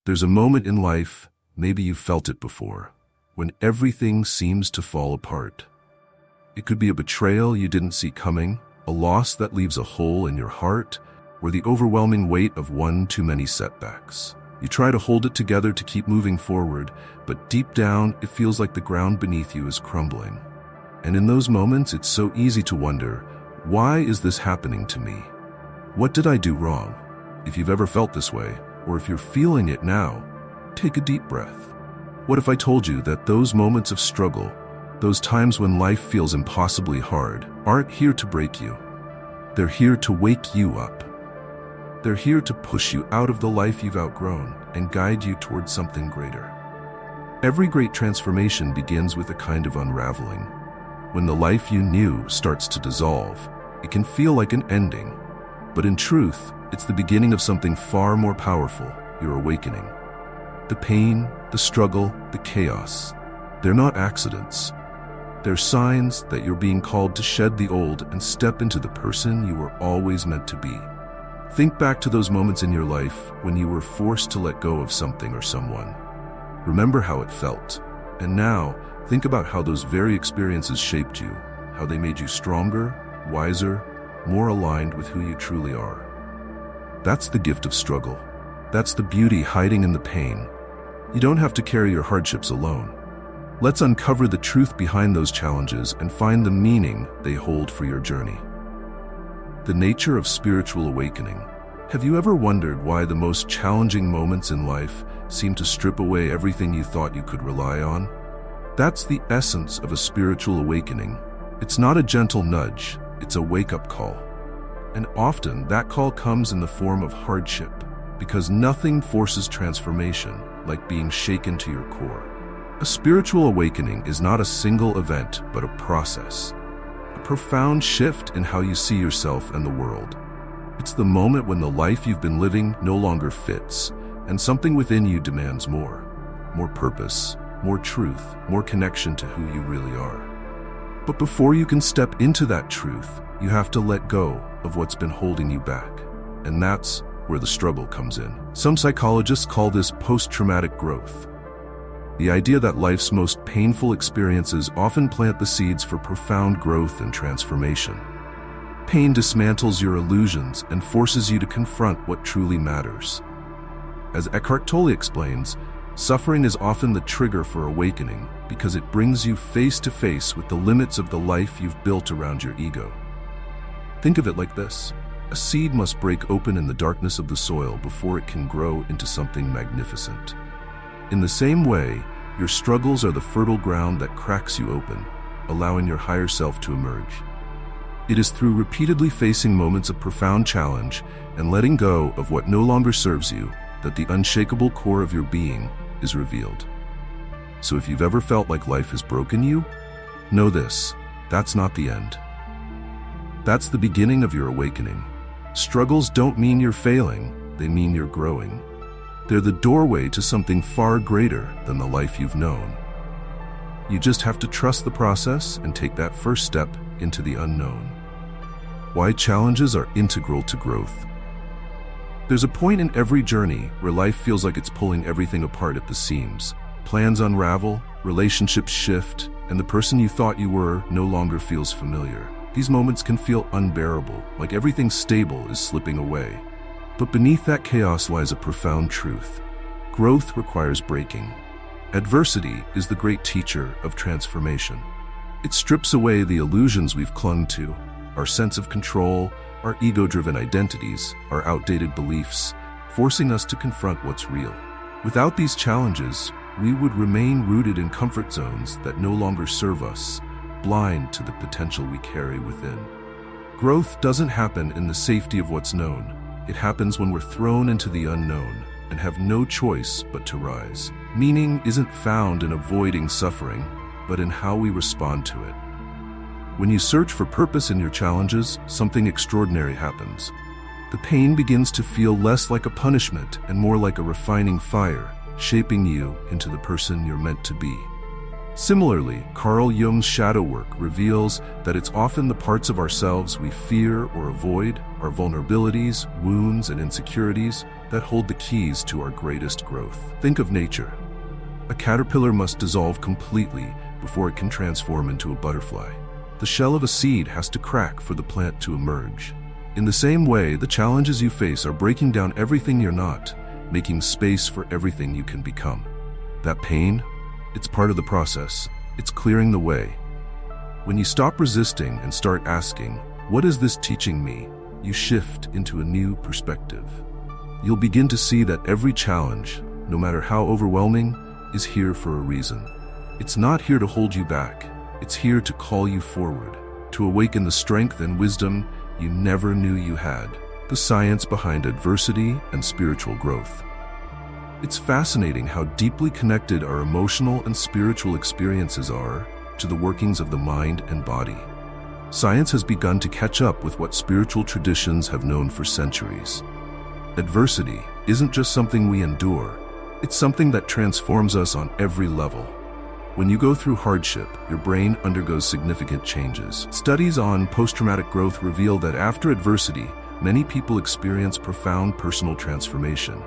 There's a moment in life, maybe you've felt it before, when everything seems to fall apart. It could be a betrayal you didn't see coming, a loss that leaves a hole in your heart, or the overwhelming weight of one too many setbacks. You try to hold it together to keep moving forward, but deep down, it feels like the ground beneath you is crumbling. And in those moments, it's so easy to wonder, why is this happening to me? What did I do wrong? If you've ever felt this way, or if you're feeling it now, take a deep breath. What if I told you that those moments of struggle, those times when life feels impossibly hard, aren't here to break you? They're here to wake you up. They're here to push you out of the life you've outgrown and guide you towards something greater. Every great transformation begins with a kind of unraveling. When the life you knew starts to dissolve, it can feel like an ending. But in truth, it's the beginning of something far more powerful, your awakening. The pain, the struggle, the chaos, they're not accidents. They're signs that you're being called to shed the old and step into the person you were always meant to be. Think back to those moments in your life when you were forced to let go of something or someone. Remember how it felt. And now, think about how those very experiences shaped you, how they made you stronger, wiser, more aligned with who you truly are. That's the gift of struggle. That's the beauty hiding in the pain. You don't have to carry your hardships alone. Let's uncover the truth behind those challenges and find the meaning they hold for your journey. The nature of spiritual awakening. Have you ever wondered why the most challenging moments in life seem to strip away everything you thought you could rely on? That's the essence of a spiritual awakening. It's not a gentle nudge, it's a wake-up call. And often that call comes in the form of hardship, because nothing forces transformation like being shaken to your core. A spiritual awakening is not a single event, but a process. A profound shift in how you see yourself and the world. It's the moment when the life you've been living no longer fits, and something within you demands more. More purpose, more truth, more connection to who you really are. But before you can step into that truth, you have to let go of what's been holding you back. And that's where the struggle comes in. Some psychologists call this post-traumatic growth. The idea that life's most painful experiences often plant the seeds for profound growth and transformation. Pain dismantles your illusions and forces you to confront what truly matters. As Eckhart Tolle explains, suffering is often the trigger for awakening because it brings you face to face with the limits of the life you've built around your ego. Think of it like this. A seed must break open in the darkness of the soil before it can grow into something magnificent. In the same way, your struggles are the fertile ground that cracks you open, allowing your higher self to emerge. It is through repeatedly facing moments of profound challenge and letting go of what no longer serves you that the unshakable core of your being is revealed. So if you've ever felt like life has broken you, know this, that's not the end. That's the beginning of your awakening. Struggles don't mean you're failing, they mean you're growing. They're the doorway to something far greater than the life you've known. You just have to trust the process and take that first step into the unknown. Why challenges are integral to growth. There's a point in every journey where life feels like it's pulling everything apart at the seams. Plans unravel, relationships shift, and the person you thought you were no longer feels familiar. These moments can feel unbearable, like everything stable is slipping away. But beneath that chaos lies a profound truth. Growth requires breaking. Adversity is the great teacher of transformation. It strips away the illusions we've clung to, our sense of control, our ego-driven identities, our outdated beliefs, forcing us to confront what's real. Without these challenges, we would remain rooted in comfort zones that no longer serve us, blind to the potential we carry within. Growth doesn't happen in the safety of what's known. It happens when we're thrown into the unknown and have no choice but to rise. Meaning isn't found in avoiding suffering, but in how we respond to it. When you search for purpose in your challenges, something extraordinary happens. The pain begins to feel less like a punishment and more like a refining fire, shaping you into the person you're meant to be. Similarly, Carl Jung's shadow work reveals that it's often the parts of ourselves we fear or avoid, our vulnerabilities, wounds, and insecurities, that hold the keys to our greatest growth. Think of nature. A caterpillar must dissolve completely before it can transform into a butterfly. The shell of a seed has to crack for the plant to emerge. In the same way, the challenges you face are breaking down everything you're not, making space for everything you can become. That pain, it's part of the process. It's clearing the way. When you stop resisting and start asking, "What is this teaching me?" you shift into a new perspective. You'll begin to see that every challenge, no matter how overwhelming, is here for a reason. It's not here to hold you back. It's here to call you forward, to awaken the strength and wisdom you never knew you had. The science behind adversity and spiritual growth. It's fascinating how deeply connected our emotional and spiritual experiences are to the workings of the mind and body. Science has begun to catch up with what spiritual traditions have known for centuries. Adversity isn't just something we endure, it's something that transforms us on every level. When you go through hardship, your brain undergoes significant changes. Studies on post-traumatic growth reveal that after adversity, many people experience profound personal transformation.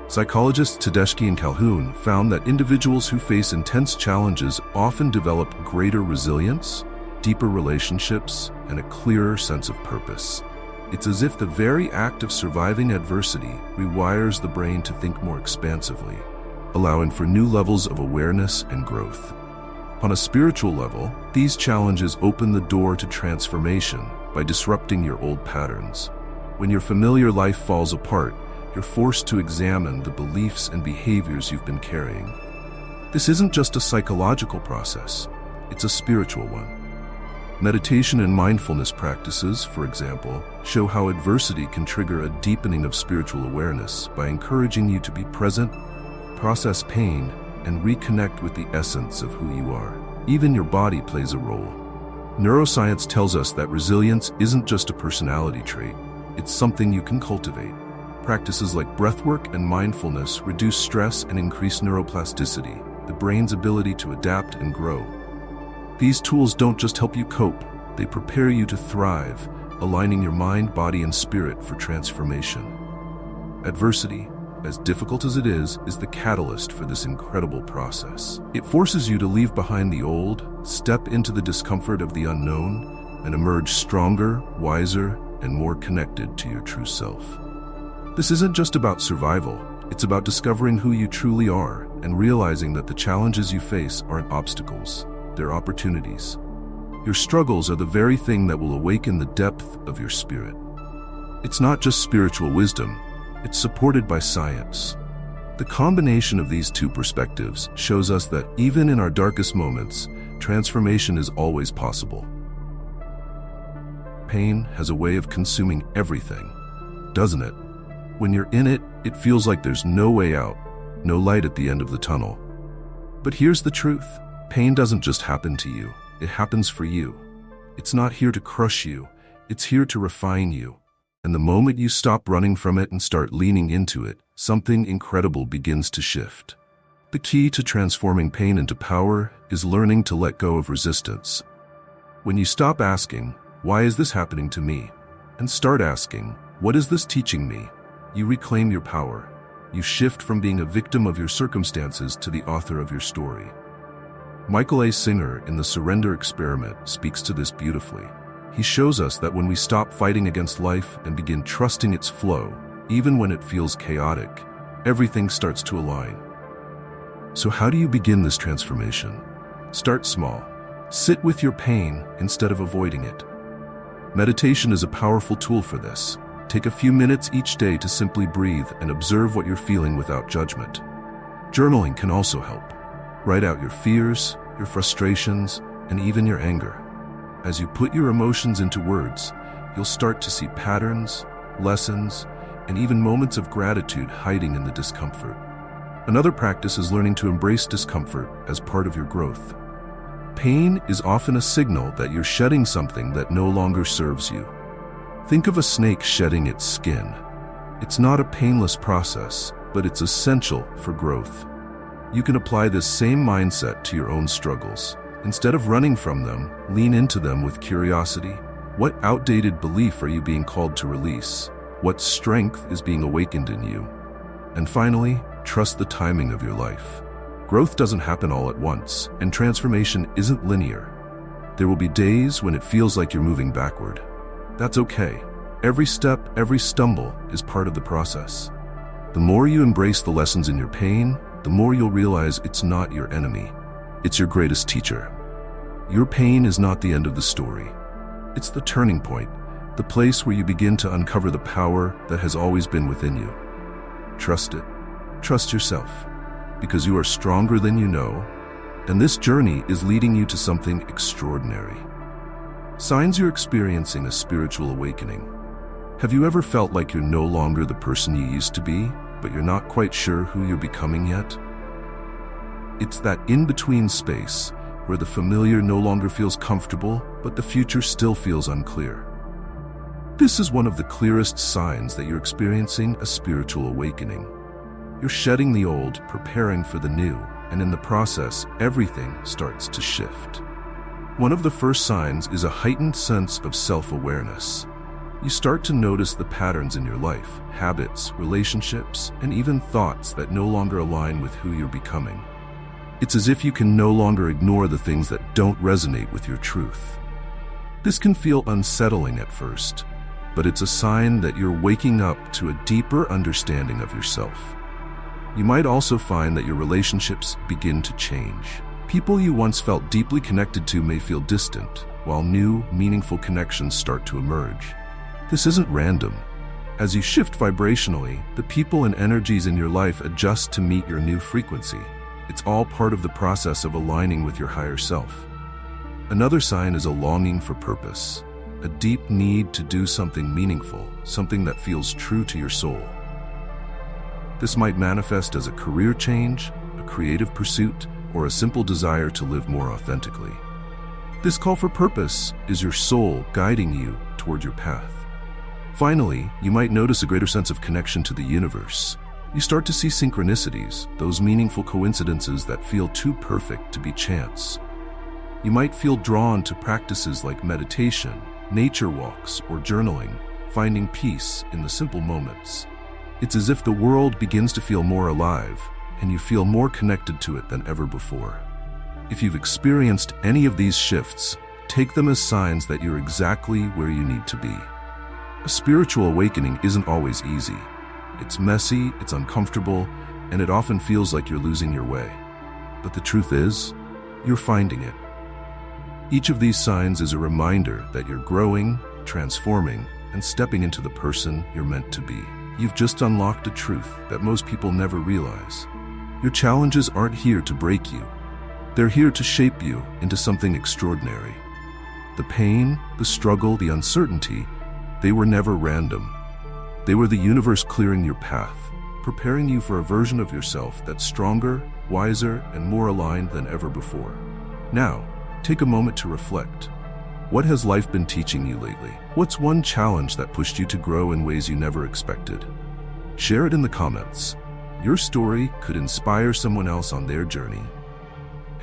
Psychologists Tedeschi and Calhoun found that individuals who face intense challenges often develop greater resilience, deeper relationships, and a clearer sense of purpose. It's as if the very act of surviving adversity rewires the brain to think more expansively, allowing for new levels of awareness and growth. On a spiritual level, these challenges open the door to transformation by disrupting your old patterns. When your familiar life falls apart, you're forced to examine the beliefs and behaviors you've been carrying. This isn't just a psychological process, it's a spiritual one. Meditation and mindfulness practices, for example, show how adversity can trigger a deepening of spiritual awareness by encouraging you to be present, process pain, and reconnect with the essence of who you are. Even your body plays a role. Neuroscience tells us that resilience isn't just a personality trait, it's something you can cultivate. Practices like breathwork and mindfulness reduce stress and increase neuroplasticity, the brain's ability to adapt and grow. These tools don't just help you cope, they prepare you to thrive, aligning your mind, body, and spirit for transformation. Adversity, as difficult as it is the catalyst for this incredible process. It forces you to leave behind the old, step into the discomfort of the unknown, and emerge stronger, wiser, and more connected to your true self. This isn't just about survival, it's about discovering who you truly are and realizing that the challenges you face aren't obstacles. They're opportunities. Your struggles are the very thing that will awaken the depth of your spirit. It's not just spiritual wisdom, it's supported by science. The combination of these two perspectives shows us that even in our darkest moments, transformation is always possible. Pain has a way of consuming everything, doesn't it? When you're in it, it feels like there's no way out, no light at the end of the tunnel. But here's the truth. Pain doesn't just happen to you, it happens for you. It's not here to crush you, it's here to refine you. And the moment you stop running from it and start leaning into it, something incredible begins to shift. The key to transforming pain into power is learning to let go of resistance. When you stop asking, "Why is this happening to me?" and start asking, "What is this teaching me?" you reclaim your power. You shift from being a victim of your circumstances to the author of your story. Michael A. Singer in The Surrender Experiment speaks to this beautifully. He shows us that when we stop fighting against life and begin trusting its flow, even when it feels chaotic, everything starts to align. So how do you begin this transformation? Start small. Sit with your pain instead of avoiding it. Meditation is a powerful tool for this. Take a few minutes each day to simply breathe and observe what you're feeling without judgment. Journaling can also help. Write out your fears, your frustrations, and even your anger. As you put your emotions into words, you'll start to see patterns, lessons, and even moments of gratitude hiding in the discomfort. Another practice is learning to embrace discomfort as part of your growth. Pain is often a signal that you're shedding something that no longer serves you. Think of a snake shedding its skin. It's not a painless process, but it's essential for growth. You can apply this same mindset to your own struggles. Instead of running from them, lean into them with curiosity. What outdated belief are you being called to release? What strength is being awakened in you? And finally, trust the timing of your life. Growth doesn't happen all at once, and transformation isn't linear. There will be days when it feels like you're moving backward. That's okay. Every step, every stumble is part of the process. The more you embrace the lessons in your pain, the more you'll realize it's not your enemy. It's your greatest teacher. Your pain is not the end of the story. It's the turning point, the place where you begin to uncover the power that has always been within you. Trust it. Trust yourself, because you are stronger than you know, and this journey is leading you to something extraordinary. Signs you're experiencing a spiritual awakening. Have you ever felt like you're no longer the person you used to be, but you're not quite sure who you're becoming yet? It's that in-between space where the familiar no longer feels comfortable, but the future still feels unclear. This is one of the clearest signs that you're experiencing a spiritual awakening. You're shedding the old, preparing for the new, and in the process, everything starts to shift. One of the first signs is a heightened sense of self-awareness. You start to notice the patterns in your life, habits, relationships, and even thoughts that no longer align with who you're becoming. It's as if you can no longer ignore the things that don't resonate with your truth. This can feel unsettling at first, but it's a sign that you're waking up to a deeper understanding of yourself. You might also find that your relationships begin to change. People you once felt deeply connected to may feel distant, while new, meaningful connections start to emerge. This isn't random. As you shift vibrationally, the people and energies in your life adjust to meet your new frequency. It's all part of the process of aligning with your higher self. Another sign is a longing for purpose, a deep need to do something meaningful, something that feels true to your soul. This might manifest as a career change, a creative pursuit, or a simple desire to live more authentically. This call for purpose is your soul guiding you toward your path. Finally, you might notice a greater sense of connection to the universe. You start to see synchronicities, those meaningful coincidences that feel too perfect to be chance. You might feel drawn to practices like meditation, nature walks, or journaling, finding peace in the simple moments. It's as if the world begins to feel more alive, and you feel more connected to it than ever before. If you've experienced any of these shifts, take them as signs that you're exactly where you need to be. A spiritual awakening isn't always easy. It's messy, it's uncomfortable, and it often feels like you're losing your way. But the truth is, you're finding it. Each of these signs is a reminder that you're growing, transforming, and stepping into the person you're meant to be. You've just unlocked a truth that most people never realize. Your challenges aren't here to break you. They're here to shape you into something extraordinary. The pain, the struggle, the uncertainty, they were never random. They were the universe clearing your path, preparing you for a version of yourself that's stronger, wiser, and more aligned than ever before. Now, take a moment to reflect. What has life been teaching you lately? What's one challenge that pushed you to grow in ways you never expected? Share it in the comments. Your story could inspire someone else on their journey.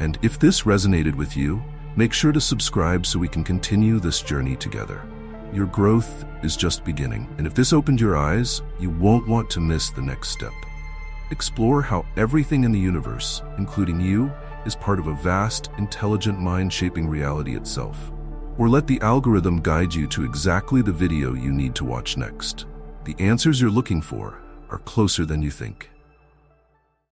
And if this resonated with you, make sure to subscribe so we can continue this journey together. Your growth is just beginning, and if this opened your eyes, you won't want to miss the next step. Explore how everything in the universe, including you, is part of a vast, intelligent mind shaping reality itself. Or let the algorithm guide you to exactly the video you need to watch next. The answers you're looking for are closer than you think.